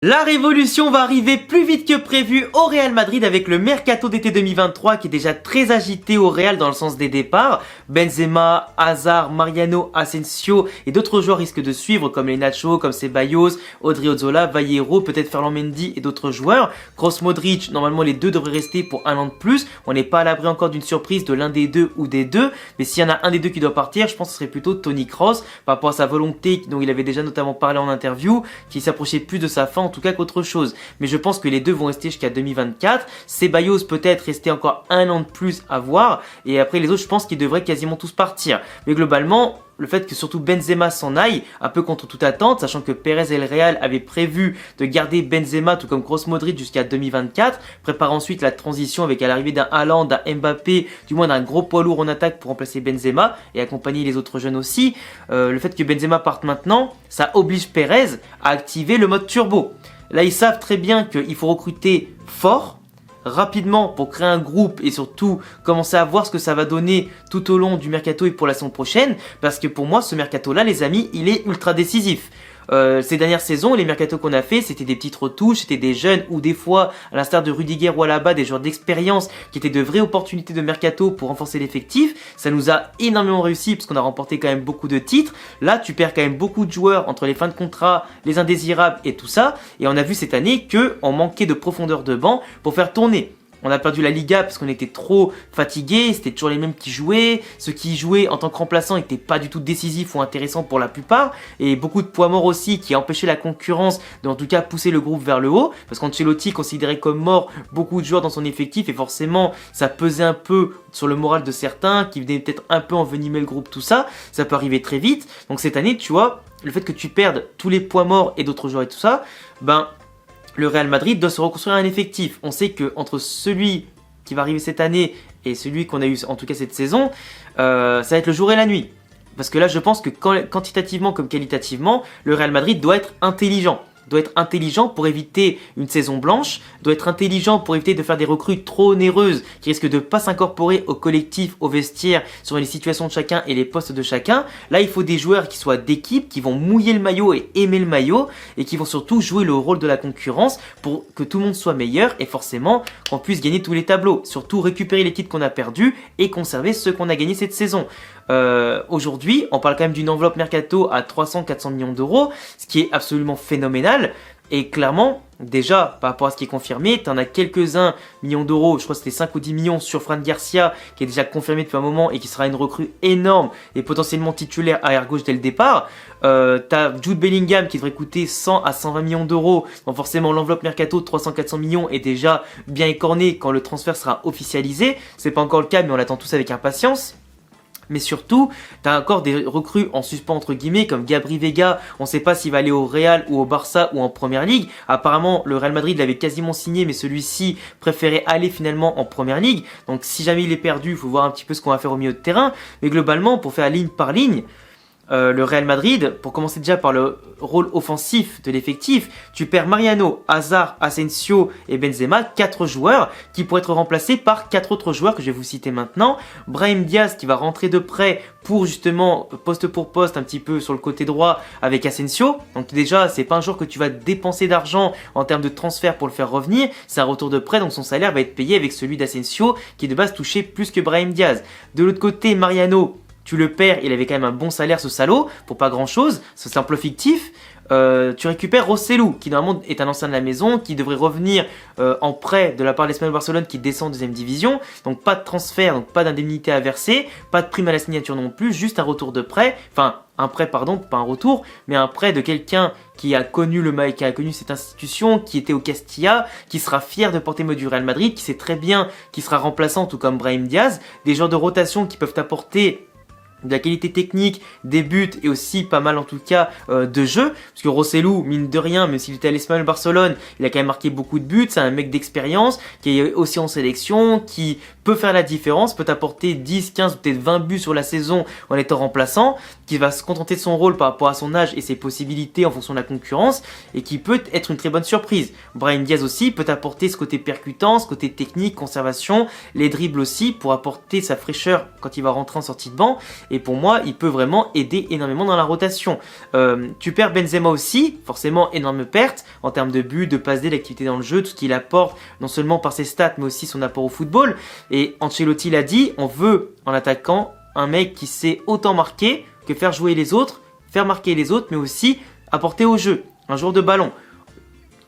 La révolution va arriver plus vite que prévu au Real Madrid avec le mercato d'été 2023 qui est déjà très agité au Real dans le sens des départs. Benzema, Hazard, Mariano, Asensio et d'autres joueurs risquent de suivre comme les Nacho, comme Ceballos, Odriozola, Vallejo, peut-être Ferland Mendy et d'autres joueurs. Kroos, Modric, normalement les deux devraient rester pour un an de plus. On n'est pas à l'abri encore d'une surprise de l'un des deux ou des deux. Mais s'il y en a un des deux qui doit partir, je pense que ce serait plutôt Toni Kroos par rapport à sa volonté dont il avait déjà notamment parlé en interview, qui s'approchait plus de sa fin en tout cas qu'autre chose. Mais je pense que les deux vont rester jusqu'à 2024. Ceballos peut-être rester encore un an de plus à voir. Et après les autres, je pense qu'ils devraient quasiment tous partir. Mais globalement, le fait que surtout Benzema s'en aille, un peu contre toute attente, sachant que Pérez et le Real avaient prévu de garder Benzema tout comme Kroos, Modric jusqu'à 2024, prépare ensuite la transition avec l'arrivée d'un Haaland, d'un Mbappé, du moins d'un gros poids lourd en attaque pour remplacer Benzema et accompagner les autres jeunes aussi. Le fait que Benzema parte maintenant, ça oblige Pérez à activer le mode turbo. Là, ils savent très bien qu'il faut recruter fort, rapidement pour créer un groupe et surtout commencer à voir ce que ça va donner tout au long du mercato et pour la saison prochaine. Parce que pour moi, ce mercato-là, les amis, il est ultra décisif. Ces dernières saisons, les mercatos qu'on a fait, c'était des petites retouches, c'était des jeunes ou des fois, à l'instar de Rudiger ou Alaba, des joueurs d'expérience qui étaient de vraies opportunités de mercato pour renforcer l'effectif. Ça nous a énormément réussi parce qu'on a remporté quand même beaucoup de titres. Là, tu perds quand même beaucoup de joueurs entre les fins de contrat, les indésirables et tout ça. Et on a vu cette année qu'on manquait de profondeur de banc pour faire tourner. On a perdu la Liga parce qu'on était trop fatigués, c'était toujours les mêmes qui jouaient. Ceux qui jouaient en tant que remplaçants n'étaient pas du tout décisifs ou intéressants pour la plupart. Et beaucoup de poids morts aussi qui empêchaient la concurrence de en tout cas pousser le groupe vers le haut. Parce qu'Ancelotti considérait comme mort beaucoup de joueurs dans son effectif et forcément ça pesait un peu sur le moral de certains qui venaient peut-être un peu envenimer le groupe, tout ça. Ça peut arriver très vite. Donc cette année, tu vois, le fait que tu perdes tous les poids morts et d'autres joueurs et tout ça, le Real Madrid doit se reconstruire un effectif. On sait que entre celui qui va arriver cette année et celui qu'on a eu en tout cas cette saison, ça va être le jour et la nuit. Parce que là, je pense que quantitativement comme qualitativement, le Real Madrid doit être intelligent. Doit être intelligent pour éviter une saison blanche, doit être intelligent pour éviter de faire des recrues trop onéreuses qui risquent de ne pas s'incorporer au collectif, au vestiaire, sur les situations de chacun et les postes de chacun. Là, il faut des joueurs qui soient d'équipe, qui vont mouiller le maillot et aimer le maillot et qui vont surtout jouer le rôle de la concurrence pour que tout le monde soit meilleur et forcément qu'on puisse gagner tous les tableaux. Surtout récupérer les titres qu'on a perdus et conserver ceux qu'on a gagnés cette saison. Aujourd'hui, on parle quand même d'une enveloppe mercato à 300-400 millions d'euros, ce qui est absolument phénoménal. Et clairement, déjà, par rapport à ce qui est confirmé, tu en as quelques-uns millions d'euros, je crois que c'était 5 ou 10 millions sur Fran Garcia, qui est déjà confirmé depuis un moment et qui sera une recrue énorme et potentiellement titulaire arrière gauche dès le départ. Tu as Jude Bellingham qui devrait coûter 100 à 120 millions d'euros. Donc forcément, l'enveloppe mercato de 300-400 millions est déjà bien écornée quand le transfert sera officialisé. C'est pas encore le cas, mais on l'attend tous avec impatience. Mais surtout, tu as encore des recrues en suspens entre guillemets comme Gabri Vega. On ne sait pas s'il va aller au Real ou au Barça ou en Première Ligue. Apparemment, le Real Madrid l'avait quasiment signé, mais celui-ci préférait aller finalement en Première Ligue. Donc si jamais il est perdu, il faut voir un petit peu ce qu'on va faire au milieu de terrain. Mais globalement, pour faire ligne par ligne, le Real Madrid, pour commencer déjà par le rôle offensif de l'effectif, tu perds Mariano, Hazard, Asensio et Benzema, 4 joueurs qui pourraient être remplacés par 4 autres joueurs que je vais vous citer maintenant. Brahim Diaz qui va rentrer de près pour justement poste pour poste un petit peu sur le côté droit avec Asensio. Donc déjà, c'est pas un joueur que tu vas dépenser d'argent en termes de transfert pour le faire revenir. C'est un retour de prêt, donc son salaire va être payé avec celui d'Asensio qui de base touchait plus que Brahim Diaz. De l'autre côté, Mariano, tu le perds, il avait quand même un bon salaire ce salaud, pour pas grand chose, c'est un peu fictif. Tu récupères Rossellou, qui normalement est un ancien de la maison, qui devrait revenir en prêt de la part de l'Espagnol Barcelone qui descend en deuxième division. Donc pas de transfert, donc pas d'indemnité à verser, pas de prime à la signature non plus, juste un retour de prêt, enfin un prêt pardon, pas un retour, mais un prêt de quelqu'un qui a connu qui a connu cette institution, qui était au Castilla, qui sera fier de porter le maillot du Real Madrid, qui sait très bien qu'il sera remplaçant tout comme Brahim Diaz, des joueurs de rotation qui peuvent apporter de la qualité technique, des buts et aussi pas mal en tout cas de jeu. Parce que Rossellou, mine de rien, même s'il était à l'Espagnol Barcelone, il a quand même marqué beaucoup de buts. C'est un mec d'expérience qui est aussi en sélection, qui peut faire la différence, peut apporter 10, 15 ou peut-être 20 buts sur la saison en étant remplaçant, qui va se contenter de son rôle par rapport à son âge et ses possibilités en fonction de la concurrence et qui peut être une très bonne surprise. Brahim Diaz aussi peut apporter ce côté percutant, ce côté technique, conservation, les dribbles aussi pour apporter sa fraîcheur quand il va rentrer en sortie de banc. et pour moi il peut vraiment aider énormément dans la rotation. Tu perds Benzema aussi, forcément énorme perte en termes de buts, de passes D, d'activité dans le jeu, tout ce qu'il apporte non seulement par ses stats mais aussi son apport au football. Et Ancelotti l'a dit, on veut en attaquant un mec qui sait autant marquer que faire jouer les autres, faire marquer les autres mais aussi apporter au jeu, un joueur de ballon.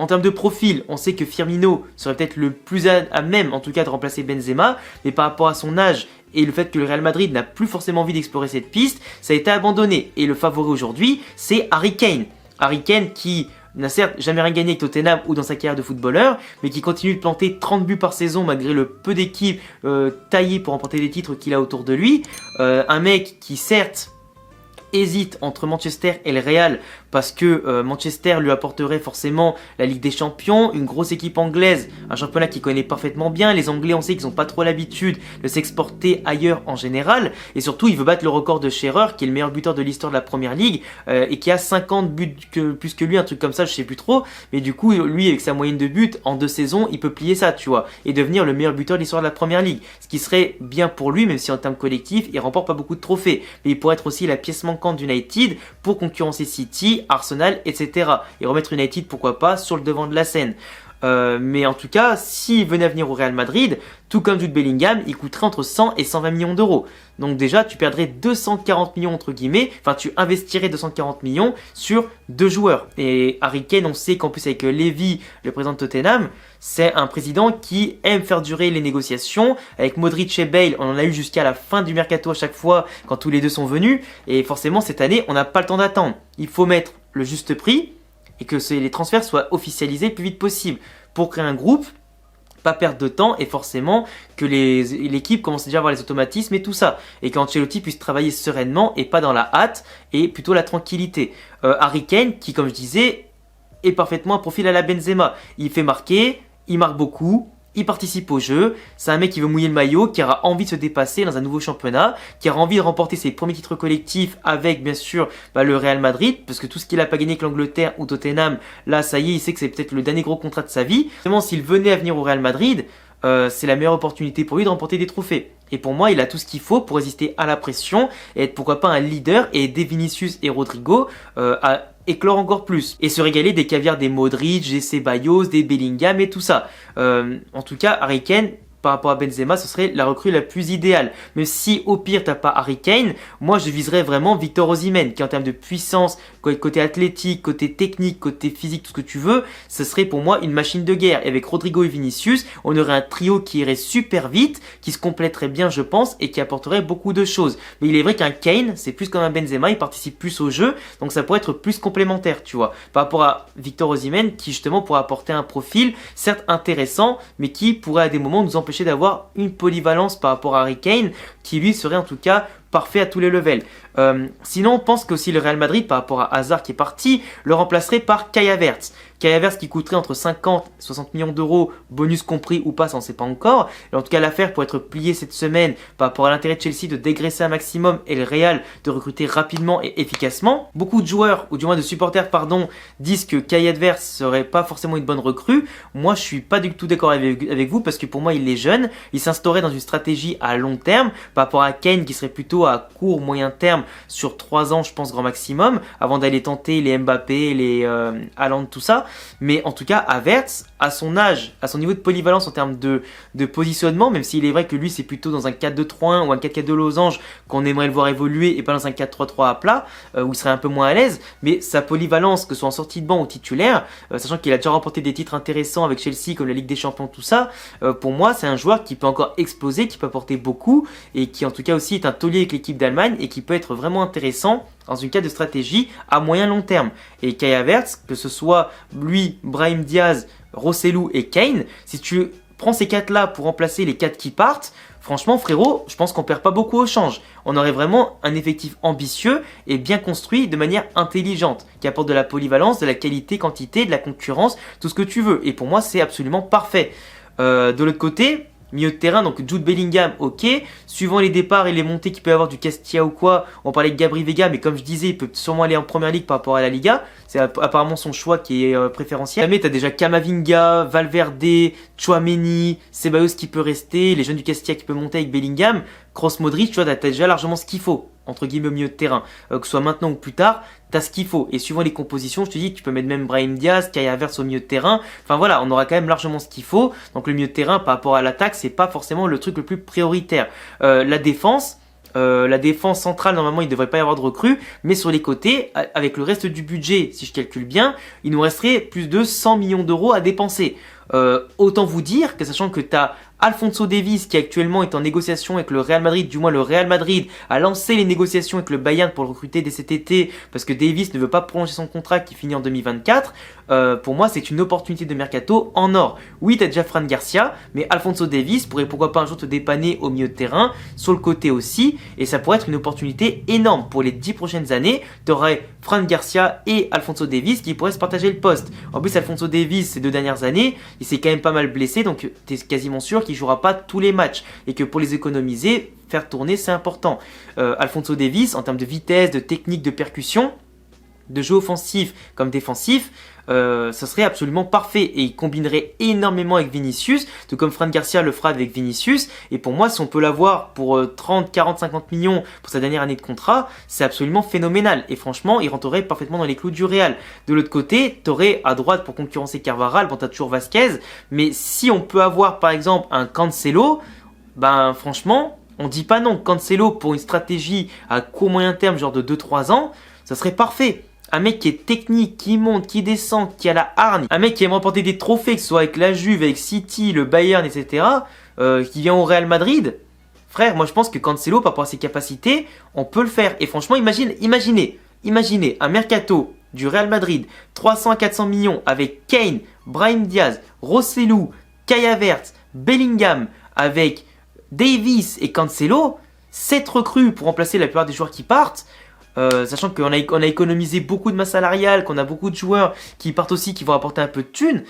En termes de profil, on sait que Firmino serait peut-être le plus à même, en tout cas, de remplacer Benzema. Mais par rapport à son âge et le fait que le Real Madrid n'a plus forcément envie d'explorer cette piste, ça a été abandonné. Et le favori aujourd'hui, c'est Harry Kane. Harry Kane qui n'a certes jamais rien gagné avec Tottenham ou dans sa carrière de footballeur, mais qui continue de planter 30 buts par saison malgré le peu d'équipes taillées pour remporter les titres qu'il a autour de lui. Un mec qui certes hésite entre Manchester et le Real parce que Manchester lui apporterait forcément la Ligue des Champions, une grosse équipe anglaise, un championnat qu'il connaît parfaitement bien. Les Anglais, on sait qu'ils n'ont pas trop l'habitude de s'exporter ailleurs en général, et surtout il veut battre le record de Shearer qui est le meilleur buteur de l'histoire de la Première Ligue et qui a 50 buts plus que lui, un truc comme ça, je sais plus trop, mais du coup lui avec sa moyenne de buts en 2 saisons il peut plier ça, tu vois, et devenir le meilleur buteur de l'histoire de la Première Ligue, ce qui serait bien pour lui, même si en termes collectifs il remporte pas beaucoup de trophées, mais il pourrait être aussi la pièce manquante d'United pour concurrencer City, Arsenal, etc. Et remettre United, pourquoi pas, sur le devant de la scène. Mais en tout cas, s'il venait à venir au Real Madrid, tout comme Jude Bellingham, il coûterait entre 100 et 120 millions d'euros. Donc déjà, tu perdrais 240 millions entre guillemets, enfin tu investirais 240 millions sur 2 joueurs. Et Harry Kane, on sait qu'en plus avec Levy, le président de Tottenham, c'est un président qui aime faire durer les négociations. Avec Modric et Bale, on en a eu jusqu'à la fin du mercato à chaque fois quand tous les deux sont venus. Et forcément, cette année, on n'a pas le temps d'attendre. Il faut mettre le juste prix et que les transferts soient officialisés le plus vite possible pour créer un groupe, pas perdre de temps et forcément que l'équipe commence déjà à avoir les automatismes et tout ça, et qu'Ancelotti puisse travailler sereinement et pas dans la hâte et plutôt la tranquillité. Harry Kane qui, comme je disais, est parfaitement un profil à la Benzema. Il fait marquer, il marque beaucoup, il participe au jeu, c'est un mec qui veut mouiller le maillot, qui aura envie de se dépasser dans un nouveau championnat, qui aura envie de remporter ses premiers titres collectifs avec bien sûr le Real Madrid, parce que tout ce qu'il a pas gagné avec l'Angleterre ou Tottenham, là ça y est, il sait que c'est peut-être le dernier gros contrat de sa vie. Vraiment, s'il venait à venir au Real Madrid, c'est la meilleure opportunité pour lui de remporter des trophées. Et pour moi, il a tout ce qu'il faut pour résister à la pression et être pourquoi pas un leader et aider Vinicius et Rodrigo à éclore encore plus et se régaler des caviars des Modric, des Ceballos, des Bellingham et tout ça. En tout cas, Harry Kane, par rapport à Benzema, ce serait la recrue la plus idéale. Mais si au pire t'as pas Harry Kane, moi je viserais vraiment Victor Osimhen, qui en termes de puissance, côté athlétique, côté technique, côté physique, tout ce que tu veux, ce serait pour moi une machine de guerre. Et avec Rodrigo et Vinicius, on aurait un trio qui irait super vite, qui se compléterait bien je pense, et qui apporterait beaucoup de choses. Mais il est vrai qu'un Kane, c'est plus comme un Benzema, il participe plus au jeu, donc ça pourrait être plus complémentaire, tu vois. Par rapport à Victor Osimhen, qui justement pourrait apporter un profil, certes intéressant, mais qui pourrait à des moments nous empêcher d'avoir une polyvalence par rapport à Harry Kane qui lui serait en tout cas parfait à tous les levels. Sinon, on pense qu'aussi le Real Madrid, par rapport à Hazard qui est parti, le remplacerait par Kai Havertz. Kai Havertz qui coûterait entre 50 et 60 millions d'euros, bonus compris ou pas, ça on ne sait pas encore. Et en tout cas, l'affaire pourrait être pliée cette semaine par rapport à l'intérêt de Chelsea de dégraisser un maximum et le Real de recruter rapidement et efficacement. Beaucoup de joueurs, ou du moins de supporters, disent que Kai Havertz serait pas forcément une bonne recrue. Moi, je suis pas du tout d'accord avec vous parce que pour moi, il est jeune. Il s'instaurait dans une stratégie à long terme par rapport à Kane qui serait plutôt à court, moyen terme sur 3 ans, je pense, grand maximum, avant d'aller tenter les Mbappé, les Haaland, tout ça. Mais en tout cas, Havertz, à son âge, à son niveau de polyvalence en termes de positionnement, même s'il est vrai que lui, c'est plutôt dans un 4-2-3-1 ou un 4-4-2 losange qu'on aimerait le voir évoluer et pas dans un 4-3-3 à plat, où il serait un peu moins à l'aise. Mais sa polyvalence, que ce soit en sortie de banc ou titulaire, sachant qu'il a déjà remporté des titres intéressants avec Chelsea, comme la Ligue des Champions, tout ça, pour moi, c'est un joueur qui peut encore exploser, qui peut apporter beaucoup et qui en tout cas aussi est un taulier avec l'équipe d'Allemagne et qui peut être vraiment intéressant dans une cadre de stratégie à moyen long terme. Et Kai Havertz, que ce soit lui, Brahim Diaz, Rossellou et Kane, si tu prends ces 4 là pour remplacer les 4 qui partent, franchement frérot, je pense qu'on perd pas beaucoup au change. On aurait vraiment un effectif ambitieux et bien construit de manière intelligente, qui apporte de la polyvalence, de la qualité, quantité, de la concurrence, tout ce que tu veux. Et pour moi, c'est absolument parfait. De l'autre côté, milieu de terrain, donc Jude Bellingham, ok. Suivant les départs et les montées qu'il peut y avoir du Castilla ou quoi, on parlait de Gabri Vega, mais comme je disais, il peut sûrement aller en première ligue par rapport à la Liga. C'est apparemment son choix qui est préférentiel. Mais t'as déjà Camavinga, Valverde, Tchouaméni, Ceballos qui peut rester, les jeunes du Castilla qui peut monter avec Bellingham, Kroos, Modric, tu vois, t'as déjà largement ce qu'il faut entre guillemets au milieu de terrain, que ce soit maintenant ou plus tard, t'as ce qu'il faut. Et suivant les compositions, je te dis que tu peux mettre même Brahim Diaz, Kai Havertz au milieu de terrain. Enfin voilà, on aura quand même largement ce qu'il faut. Donc le milieu de terrain par rapport à l'attaque, c'est pas forcément le truc le plus prioritaire. La défense centrale, normalement, il ne devrait pas y avoir de recrues, mais sur les côtés, avec le reste du budget, si je calcule bien, il nous resterait plus de 100 millions d'euros à dépenser. Autant vous dire que sachant que tu as Alphonso Davies qui actuellement est en négociation avec le Real Madrid, du moins le Real Madrid a lancé les négociations avec le Bayern pour le recruter dès cet été parce que Davies ne veut pas prolonger son contrat qui finit en 2024. Pour moi, c'est une opportunité de mercato en or. Oui, tu as déjà Fran Garcia, mais Alphonso Davies pourrait pourquoi pas un jour te dépanner au milieu de terrain, sur le côté aussi, et ça pourrait être une opportunité énorme pour les 10 prochaines années. Tu aurais Fran Garcia et Alphonso Davies qui pourraient se partager le poste. En plus, Alphonso Davies, ces 2 dernières années, il s'est quand même pas mal blessé, donc tu es quasiment sûr qu'il jouera pas tous les matchs et que pour les économiser, faire tourner c'est important. Alphonso Davies, en termes de vitesse, de technique, de percussion, de jeu offensif comme défensif, ça serait absolument parfait et il combinerait énormément avec Vinicius, tout comme Fran Garcia le fera avec Vinicius. Et pour moi, si on peut l'avoir pour 30, 40, 50 millions pour sa dernière année de contrat, c'est absolument phénoménal. Et franchement, il rentrerait parfaitement dans les clous du Real. De l'autre côté, tu aurais à droite pour concurrencer Carvajal, bon, tu as toujours Vasquez, mais si on peut avoir par exemple un Cancelo, ben franchement, on dit pas non. Cancelo pour une stratégie à court moyen terme, genre de 2-3 ans, ça serait parfait. Un mec qui est technique, qui monte, qui descend, qui a la hargne. Un mec qui aime remporter des trophées, que ce soit avec la Juve, avec City, le Bayern, etc. Qui vient au Real Madrid. Frère, moi je pense que Cancelo, par rapport à ses capacités, on peut le faire. Et franchement, imaginez un mercato du Real Madrid, 300 à 400 millions avec Kane, Brahim Diaz, Rossellou, Kai Havertz, Bellingham, avec Davies et Cancelo. 7 recrues pour remplacer la plupart des joueurs qui partent. Sachant qu'on a économisé beaucoup de masse salariale, qu'on a beaucoup de joueurs qui partent aussi, qui vont apporter un peu de thunes,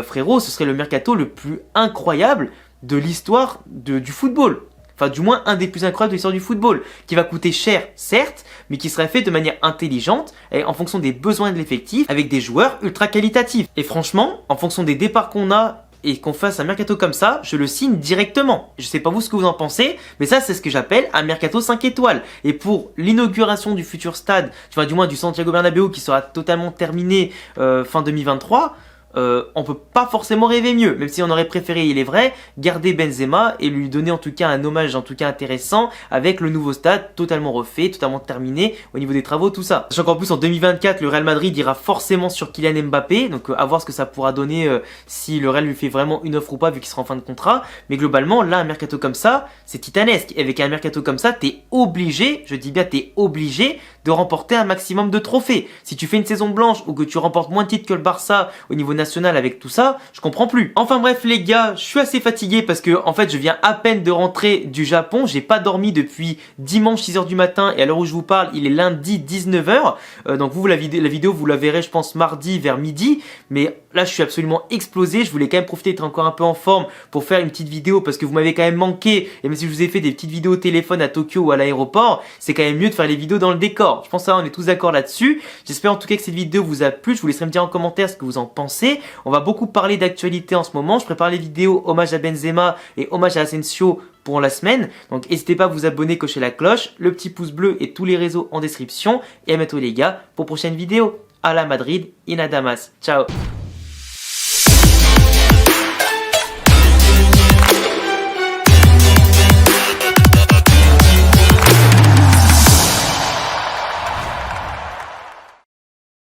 frérot, ce serait le mercato le plus incroyable de l'histoire du football. Enfin, du moins, un des plus incroyables de l'histoire du football, qui va coûter cher, certes, mais qui serait fait de manière intelligente, et en fonction des besoins de l'effectif, avec des joueurs ultra qualitatifs. Et franchement, en fonction des départs qu'on a, et qu'on fasse un mercato comme ça, je le signe directement. Je sais pas vous ce que vous en pensez, mais ça c'est ce que j'appelle un mercato 5 étoiles. Et pour l'inauguration du futur stade, enfin du moins du Santiago Bernabéu qui sera totalement terminé fin 2023, on peut pas forcément rêver mieux, même si on aurait préféré, il est vrai, garder Benzema et lui donner en tout cas un hommage en tout cas intéressant avec le nouveau stade totalement refait, totalement terminé au niveau des travaux, tout ça. Sachant qu'en plus en 2024, le Real Madrid ira forcément sur Kylian Mbappé, donc à voir ce que ça pourra donner si le Real lui fait vraiment une offre ou pas vu qu'il sera en fin de contrat. Mais globalement, là un mercato comme ça, c'est titanesque. Et avec un mercato comme ça, t'es obligé, je dis bien t'es obligé de remporter un maximum de trophées. Si tu fais une saison blanche ou que tu remportes moins de titres que le Barça au niveau national avec tout ça, je comprends plus. Enfin bref les gars, je suis assez fatigué parce que en fait je viens à peine de rentrer du Japon, j'ai pas dormi depuis dimanche 6h du matin et à l'heure où je vous parle, il est lundi 19h. Donc vous la vidéo vous la verrez je pense mardi vers midi, mais là je suis absolument explosé, je voulais quand même profiter d'être encore un peu en forme pour faire une petite vidéo parce que vous m'avez quand même manqué et même si je vous ai fait des petites vidéos au téléphone à Tokyo ou à l'aéroport, c'est quand même mieux de faire les vidéos dans le décor. Je pense que on est tous d'accord là-dessus. J'espère en tout cas que cette vidéo vous a plu, je vous laisserai me dire en commentaire ce que vous en pensez. On va beaucoup parler d'actualité en ce moment. Je prépare les vidéos hommage à Benzema et hommage à Asensio pour la semaine. Donc n'hésitez pas à vous abonner, cocher la cloche, le petit pouce bleu et tous les réseaux en description. Et à bientôt les gars pour prochaine vidéo. À la Madrid, in Adamas. Ciao.